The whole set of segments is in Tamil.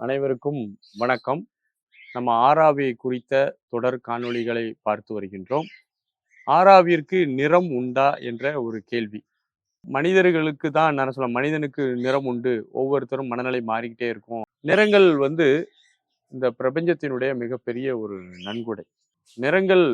அனைவருக்கும் வணக்கம். நம்ம ஆறாவி குறித்த தொடர் காணொளிகளை பார்த்து வருகின்றோம். ஆறாவிற்கு நிறம் உண்டா என்ற ஒரு கேள்வி. மனிதர்களுக்கு தான் நான் சொல்ல மனிதனுக்கு நிறம் உண்டு. ஒவ்வொருத்தரும் மனநிலை மாறிக்கிட்டே இருக்கும். நிறங்கள் இந்த பிரபஞ்சத்தினுடைய மிகப்பெரிய ஒரு நன்கொடை. நிறங்கள்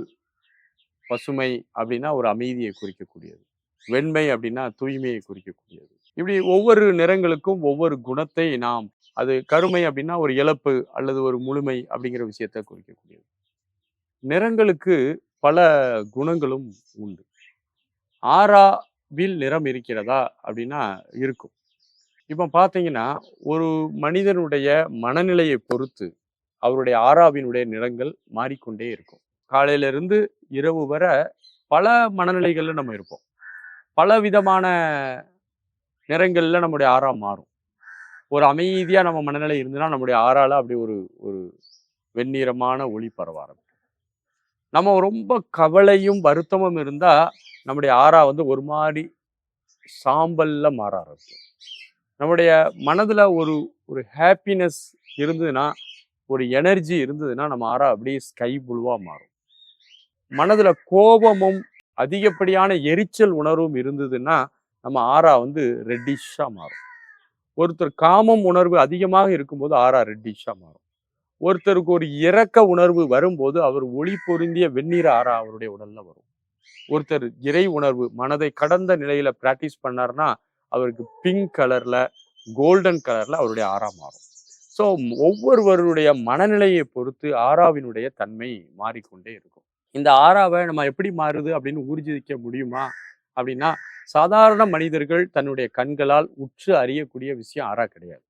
பசுமை அப்படின்னா ஒரு அமைதியை குறிக்கக்கூடியது. வெண்மை அப்படின்னா தூய்மையை குறிக்கக்கூடியது. இப்படி ஒவ்வொரு நிறங்களுக்கும் ஒவ்வொரு குணத்தை நாம் அது கருமை அப்படின்னா ஒரு இழப்பு அல்லது ஒரு முழுமை அப்படிங்கிற விஷயத்தை குறிக்கக்கூடியது. நிறங்களுக்கு பல குணங்களும் உண்டு. ஆறாவில் நிறம் இருக்கிறதா அப்படின்னா இருக்கும். இப்போ பார்த்தீங்கன்னா ஒரு மனிதனுடைய மனநிலையை பொறுத்து அவருடைய ஆறாவினுடைய நிறங்கள் மாறிக்கொண்டே இருக்கும். காலையிலிருந்து இரவு வர பல மனநிலைகள்ல நம்ம இருப்போம். பல விதமான நிறங்கள்ல நம்முடைய ஆறா மாறும். ஒரு அமைதியா நம்ம மனநிலை இருந்துன்னா நம்முடைய ஆறால அப்படி ஒரு ஒரு வெண்ணிறமான ஒளி பரவ ஆரம்பிக்கும். நம்ம ரொம்ப கவலையும் வருத்தமும் இருந்தா நம்முடைய ஆறா ஒரு மாதிரி சாம்பல்ல மாற ஆரம்பிக்கும். நம்முடைய மனதுல ஒரு ஒரு ஹாப்பினஸ் இருந்ததுன்னா, ஒரு எனர்ஜி இருந்ததுன்னா நம்ம ஆறா அப்படியே ஸ்கை ப்ளூவா மாறும். மனதுல கோபமும் அதிகப்படியான எரிச்சல் உணர்வும் இருந்ததுன்னா நம்ம ஆறா ரெட்டிஷா மாறும். ஒருத்தர் காமம் உணர்வு அதிகமாக இருக்கும்போது ஆறா ரெட்டிஷா மாறும். ஒருத்தருக்கு ஒரு இரக்க உணர்வு வரும்போது அவர் ஒளி பொருந்திய வெண்ணிற ஆறா அவருடைய உடல்ல வரும். ஒருத்தர் இறை உணர்வு மனதை கடந்த நிலையில பிராக்டிஸ் பண்ணார்னா அவருக்கு பிங்க் கலர்ல கோல்டன் கலர்ல அவருடைய ஆறா மாறும். ஸோ ஒவ்வொருவருடைய மனநிலையை பொறுத்து ஆறாவினுடைய தன்மை மாறிக்கொண்டே இருக்கும். இந்த ஆறாவை நம்ம எப்படி மாறுது அப்படின்னு ஊர்ஜிக்க முடியுமா அப்படின்னா, சாதாரண மனிதர்கள் தன்னுடைய கண்களால் உற்று அறியக்கூடிய விஷயம் ஆறா கிடையாது.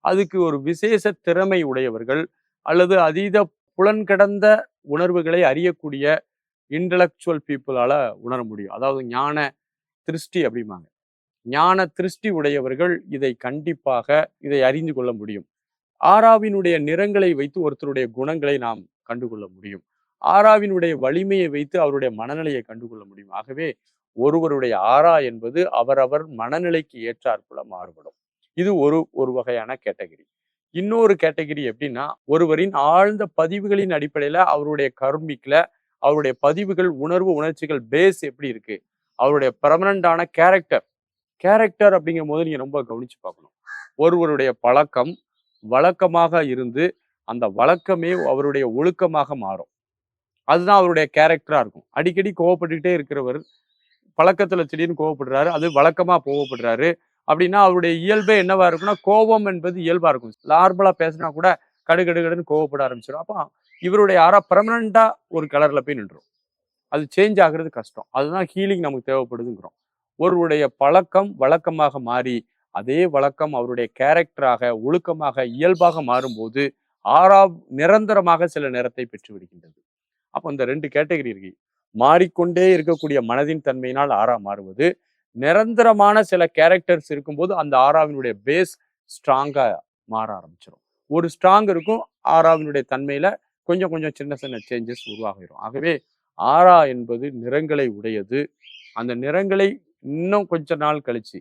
அதுக்கு ஒரு விசேஷ திறமை உடையவர்கள் அல்லது அதீத புலன்கடந்த உணர்வுகளை அறியக்கூடிய இன்டலெக்சுவல் பீப்புளால உணர முடியும். அதாவது ஞான திருஷ்டி அப்படிம்பாங்க. ஞான திருஷ்டி உடையவர்கள் இதை கண்டிப்பாக இதை அறிந்து கொள்ள முடியும். ஆறாவினுடைய நிறங்களை வைத்து ஒருத்தருடைய குணங்களை நாம் கண்டுகொள்ள முடியும். ஆறாவினுடைய வலிமையை வைத்து அவருடைய மனநிலையை கண்டுகொள்ள முடியும். ஆகவே ஒருவருடைய ஆறா என்பது அவரவர் மனநிலைக்கு ஏற்றாற்போல மாறுபடும். இது ஒரு வகையான கேட்டகரி. இன்னொரு கேட்டகரி எப்படின்னா, ஒருவரின் ஆழ்ந்த பதிவுகளின் அடிப்படையில அவருடைய கர்மிக்ல அவருடைய பதிவுகள், உணர்வு, உணர்ச்சிகள் பேஸ் எப்படி இருக்கு, அவருடைய பெர்மனண்டான கேரக்டர் அப்படிங்கும் போது நீங்க ரொம்ப கவனிச்சு பார்க்கணும். ஒருவருடைய பழக்கம் வழக்கமாக இருந்து அந்த வழக்கமே அவருடைய ஒழுக்கமாக மாறும். அதுதான் அவருடைய கேரக்டரா இருக்கும். அடிக்கடி கோவப்பட்டுக்கிட்டே இருக்கிறவர் பழக்கத்துல திடீர்னு கோவப்படுறாரு, அது வழக்கமா கோவப்படுறாரு அப்படின்னா அவருடைய இயல்பே என்னவா இருக்குன்னா, கோபம் என்பது இயல்பா இருக்கும். நார்மலா பேசினா கூட கடுகடுன்னு கோவப்பட ஆரம்பிச்சிடும். அப்போ இவருடைய ஆறா பெர்மனண்டா ஒரு கலர்ல போய் நின்றும். அது சேஞ்ச் ஆகுறது கஷ்டம். அதுதான் ஹீலிங் நமக்கு தேவைப்படுதுங்கிறோம். ஒருவருடைய பழக்கம் வழக்கமாக மாறி அதே வழக்கம் அவருடைய கேரக்டராக, ஒழுக்கமாக, இயல்பாக மாறும்போது ஆறா நிரந்தரமாக சில நிறத்தை பெற்று விடுகின்றது. அப்போ இந்த 2 கேட்டகரி இருக்கு. மாறிக்கொண்டே இருக்கக்கூடிய மனதின் தன்மையினால் ஆறா மாறுவது, நிரந்தரமான சில கேரக்டர்ஸ் இருக்கும்போது அந்த ஆறாவினுடைய பேஸ் ஸ்ட்ராங்கா மாற ஆரம்பிச்சிடும். ஒரு ஸ்ட்ராங் இருக்கும், ஆறாவினுடைய தன்மையில கொஞ்சம் கொஞ்சம் சின்ன சின்ன சேஞ்சஸ் உருவாகிடும். ஆகவே ஆறா என்பது நிறங்களை உடையது. அந்த நிறங்களை இன்னும் கொஞ்ச நாள் கழிச்சு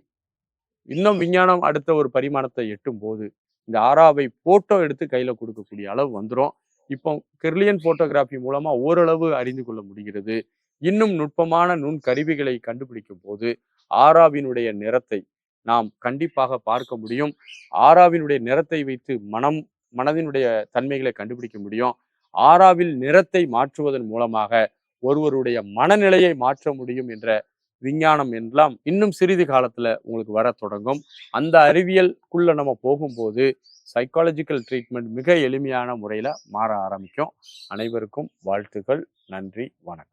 இன்னும் விஞ்ஞானம் அடுத்த ஒரு பரிமாணத்தை எட்டும் போது இந்த ஆறாவை போட்டோ எடுத்து கையில கொடுக்கக்கூடிய அளவு வந்துடும். இப்போ கெர்லியன் போட்டோகிராஃபி மூலமா ஓரளவு அறிந்து கொள்ள முடிகிறது. இன்னும் நுட்பமான நுண் கருவிகளை கண்டுபிடிக்கும் போது ஆறாவினுடைய நிறத்தை நாம் கண்டிப்பாக பார்க்க முடியும். ஆறாவினுடைய நிறத்தை வைத்து மனதினுடைய தன்மைகளை கண்டுபிடிக்க முடியும். ஆறாவில் நிறத்தை மாற்றுவதன் மூலமாக ஒருவருடைய மனநிலையை மாற்ற முடியும் என்ற விஞ்ஞானம் எல்லாம் இன்னும் சிறிது காலத்துல உங்களுக்கு வர தொடங்கும். அந்த அறிவியலுக்குள்ள நம்ம போகும்போது சைக்காலஜிக்கல் ட்ரீட்மெண்ட் மிக எளிமையான முறையில மாற ஆரம்பிக்கும். அனைவருக்கும் வாழ்த்துக்கள். நன்றி, வணக்கம்.